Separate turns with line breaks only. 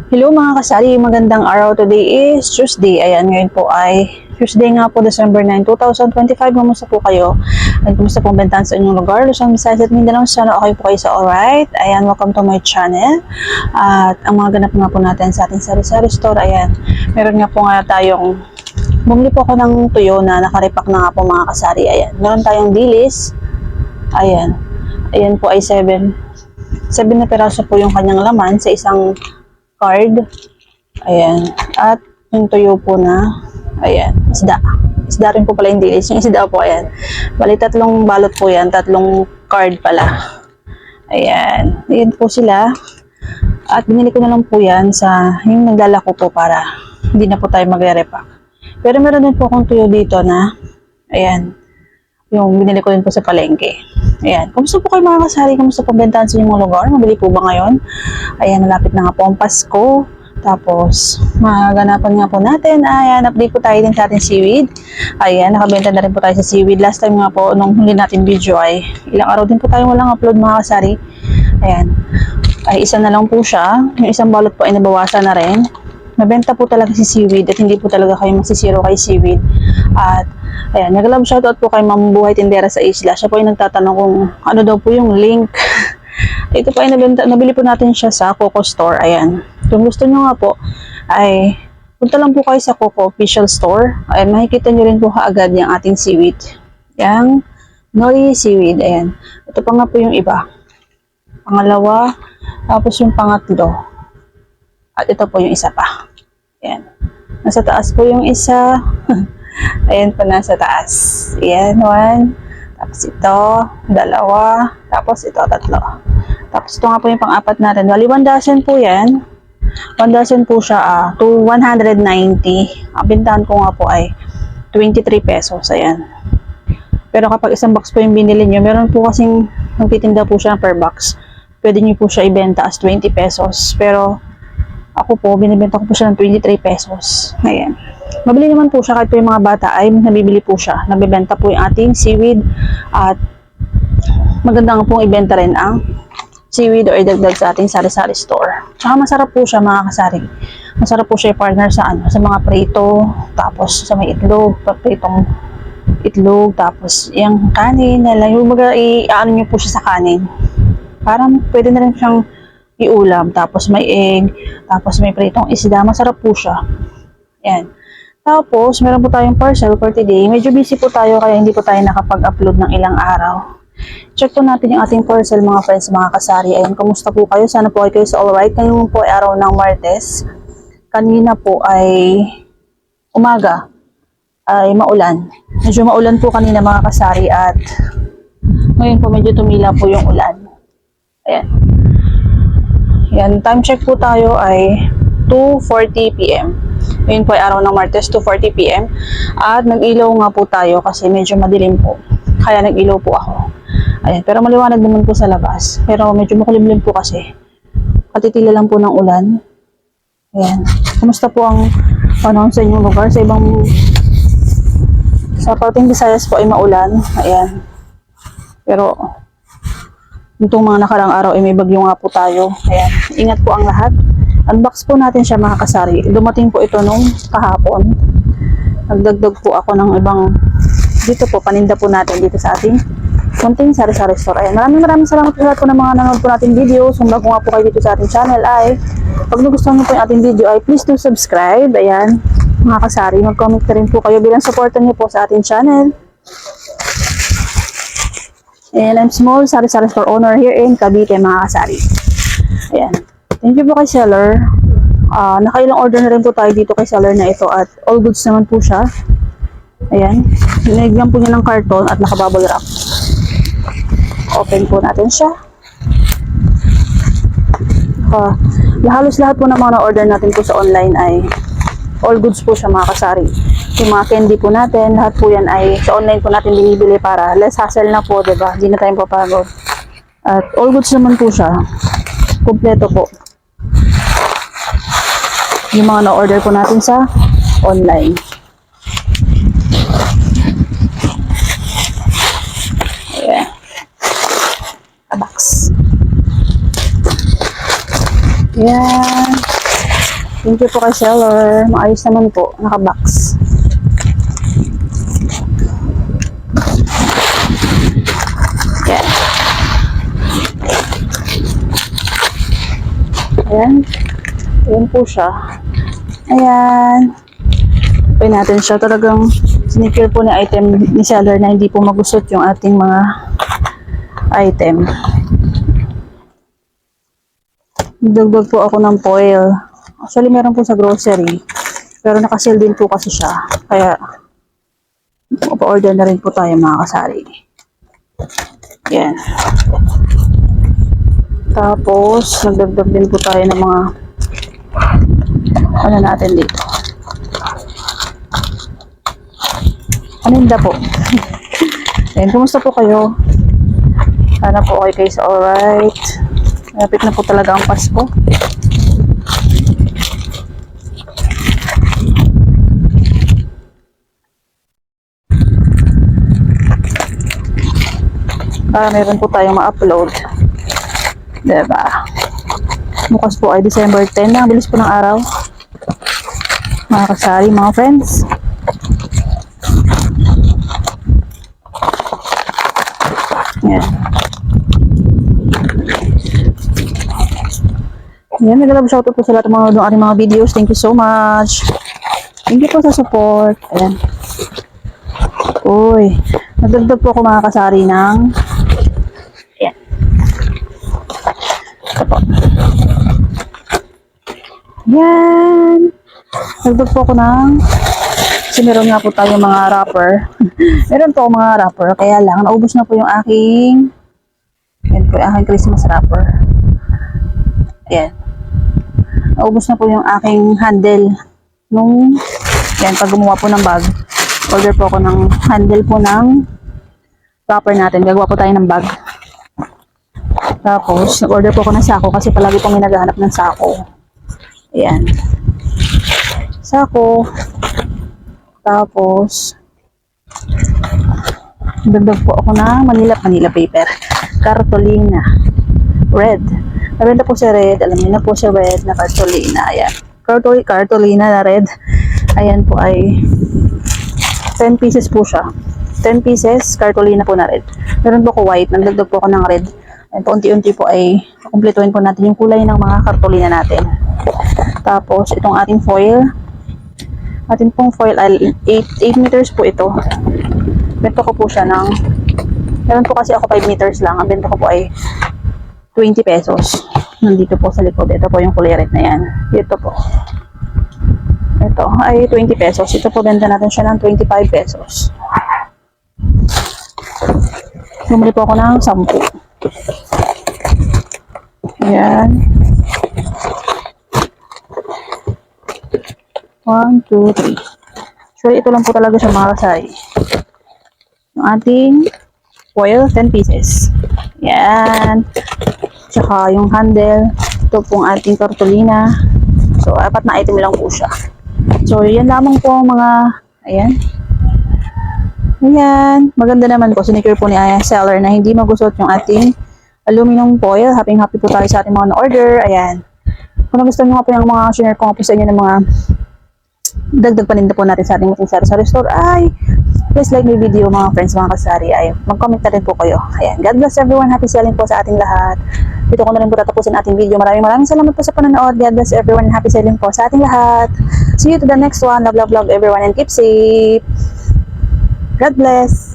Hello mga kasari, magandang araw. Today is Tuesday. Ayan, ngayon po ay Tuesday nga po, December 9, 2025. Kumusta po kayo? At kumusta pong bentahan sa inyong lugar? Luzon, Visayas at Mindanao. Sana okay po kayo sa alright. Ayan, welcome to my channel. At ang mga ganap nga po natin sa ating sari-sari store. Ayan, meron nga po nga tayong bumili po ako ng tuyo na nakaripak na nga po mga kasari. Ayan, meron tayong dilis. Ayan, ayan po ay 7 na peraso po yung kanyang laman sa isang card. Ayan. At yung tuyo po na, ayan, isda. Isda rin po pala yung dilis. Yung isda po, ayan. Bali, 3 balot po yan. 3 card pala. Ayan. Ayan po sila. At binili ko na lang po yan sa yung naglalako po para hindi na po tayo magre-repack. Pero meron din po akong tuyo dito na, ayan, yung binili ko din po sa palengke. Ayan. Kumusta po kayo mga kasari? Kumusta po bentahan sa inyong mga lugar? Mabili po ba ngayon? Ayan, malapit na nga po ang Pasko. Tapos, maganapan nga po natin. Ayan, update po tayo din sa ating seaweed. Ayan, nakabenta na rin po tayo sa seaweed. Last time nga po, nung huli natin video ay ilang araw din po tayo walang upload mga kasari. Ayan. Ay, isa na lang po siya. Yung isang balot po ay nabawasan na rin. Mabenta po talaga si seaweed at hindi po talaga kayo masisiro kay seaweed. At ayan, nag-love shoutout po kay Ma'am Buhay Tindera sa Isla. Siya po ay nagtatanong kung ano daw po yung link. Ito po ay nabili po natin siya sa Coco Store. Ayan. Kung gusto nyo nga po ay punta lang po kayo sa Coco Official Store. Ayan, makikita nyo rin po kaagad yung ating seaweed. Yang Nori Seaweed. Ayan. Ito pa nga po yung iba. Pangalawa. Tapos yung pangatlo. At ito po yung isa pa. Ayan. Nasa taas po yung isa. Ayan po nasa taas. Ayan, 1. Tapos ito, 2. Tapos ito, 3. Tapos ito nga po yung pang-apat natin. Bali, 1 dozen po yan. 1 dozen po siya to 190. Ang bintahan ko nga po ay 23 pesos. Ayan. Pero kapag isang box po yung binili nyo, meron po kasing nagtitinda po siya per box. Pwede nyo po siya ibenta as 20 pesos. Pero ako po, binibenta ko po siya ng 23 pesos. Ayan. Mabili naman po siya kahit po yung mga bata ay nabibili po siya. Nabibenta po yung ating seaweed at maganda nga pong ibenta rin ang seaweed o idagdag sa ating sari-sari store. Tsaka masarap po siya mga kasari. Masarap po siya i-partner sa sa mga prito, tapos sa may itlog, pritong itlog, tapos yung kanin, yung i-ano nyo po siya sa kanin. Parang pwede na rin siyang iulam, tapos may egg, tapos may pritong isda, masarap po siya. Yan. Tapos, meron po tayong parcel for today. Medyo busy po tayo kaya hindi po tayo nakapag-upload ng ilang araw. Check po natin yung ating parcel mga friends, mga kasari. Ayan, kumusta po kayo? Sana po kayo sa alright. Ngayon po ay araw ng Martes. Kanina po ay umaga ay maulan. Medyo maulan po kanina mga kasari at ngayon po medyo tumila po yung ulan. Ayan. Yan, time check po tayo ay 2:40 PM. Ngayon po ay araw ng Martes, 2:40 PM. At nag-ilaw nga po tayo kasi medyo madilim po. Kaya nag-ilaw po ako. Ayan, pero maliwanag naman po sa labas. Pero medyo makulimlim po kasi. Katitila lang po ng ulan. Ayan. Kumusta po ang panahon sa inyong lugar? Sa Pauting Visayas po ay maulan. Ayan. Pero itong mga nakarang araw ay may bagyo nga po tayo. Ayan, ingat po ang lahat. Unbox po natin siya mga kasari. Dumating po ito nung kahapon. Nagdagdag po ako ng ibang dito po, paninda po natin dito sa ating konting sari-sari store. Ayan, maraming salamat po lahat po ng mga nanonood po natin video. Kung bago nga po kayo dito sa ating channel ay pag nagustuhan niyo po yung ating video ay please do subscribe. Ayan, mga kasari, mag-comment na rin po kayo bilang supportan niyo po sa ating channel. And I'm Small, sari-sari store owner here in Cavite, mga kasari. Ayan. Thank you po kay seller. Nakailang order na rin po tayo dito kay seller na ito at all goods naman po siya. Ayan. Linagyan po niya ng karton at nakabubble wrap. Open po natin siya. Halos lahat po ng mga na-order natin po sa online ay all goods po siya mga kasari. Yung mga candy po natin, lahat po yan ay sa online po natin binibili para less hassle na po, diba? Hindi na tayo papagod. At all goods naman po siya. Kompleto po. Yung mga na-order po natin sa online. Ayan. A box. Ayan. Thank you po kay seller. Maayos naman po. Naka-box. Yan. Ayan. Ayan po siya. Ayan. Open natin siya. Talagang sinikil po ni item ni seller na hindi po magusot yung ating mga item. Nagdagdag po ako ng foil. Actually, meron po sa grocery. Pero naka-sale din po kasi siya. Kaya, pa-order na rin po tayo mga kasari. Yan. Tapos, nagdagdag din po tayo ng mga ano natin dito. Paninda po. Yan, kumusta po kayo? Sana po okay kayo sa alright. Malapit na po talaga ang Pasko. Meron po tayong ma-upload. Diba? Bukas po ay December 10 na. Ang bilis po ng araw. Mga kasari, mga friends. Yan. Yan, nag-love shoutout po sa lahat ng mga ating mga videos. Thank you so much. Thank you po sa support. Ayan. Uy. Nagdagdag po ako mga kasari ng ayan. Ito po. Yan. Nagdagdag po ako ng kasi meron nga po tayo mga wrapper. Meron po mga wrapper. Kaya lang, naubos na po yung aking yan po yung aking Christmas wrapper. Ayan. Naubos na po yung aking handle nung yan, pag gumawa po ng bag. Order po ako ng handle po ng wrapper natin. Gagawa po tayo ng bag. Tapos, nag-order po ako ng sako kasi palagi pong naghahanap ng sako. Ayan. Sako. Tapos, dagdag po ako ng Manila paper. Cartolina. Red. Nabenta po si red. Alam niyo na po si red na cartolina. Ayan. Cartolina na red. Ayan po ay 10 pieces po siya. 10 pieces, cartolina po na red. Meron po ko white. Nagdagdag po ako ng red. Ayan po, unti-unti po ay kumpletuhin po natin yung kulay ng mga cartolina natin. Tapos, itong ating foil. Atin pong foil ay 8 meters po ito. Bento ko po siya ng meron po kasi ako 5 meters lang. Ang bento ko po ay 20 pesos. Nandito po sa likod. Ito po yung kulay red na yan. Dito po. Ito ay 20 pesos. Ito po benta natin siya ng 25 pesos. Bumili po ako ng 10. Ayan. 1, 2, 3. So, ito lang po talaga siya mga kasari. Yung ating foil, 10 pieces. Yan. Tsaka yung handle. Ito pong ating cartolina. So, 4 na item lang po siya. So, yan lamang po mga, ayan. Ayan. Maganda naman po. Sinicure po ni seller na hindi magusot yung ating aluminum foil. Happy po tayo sa ating mga na-order. Ayan. Kung nagustuhan nyo nga po yung mga share ko nga po sa inyo ng mga dagdag paninda po natin sa ating sari-sari store ay please like my video mga friends, mga kasari ay mag-comment na rin po kayo. Ayan, God bless everyone, happy selling po sa ating lahat. Dito ko na rin po tatapusin ating video. Maraming salamat po sa panonood. God bless everyone, happy selling po sa ating lahat. See you to the next one. Love everyone and keep safe. God bless.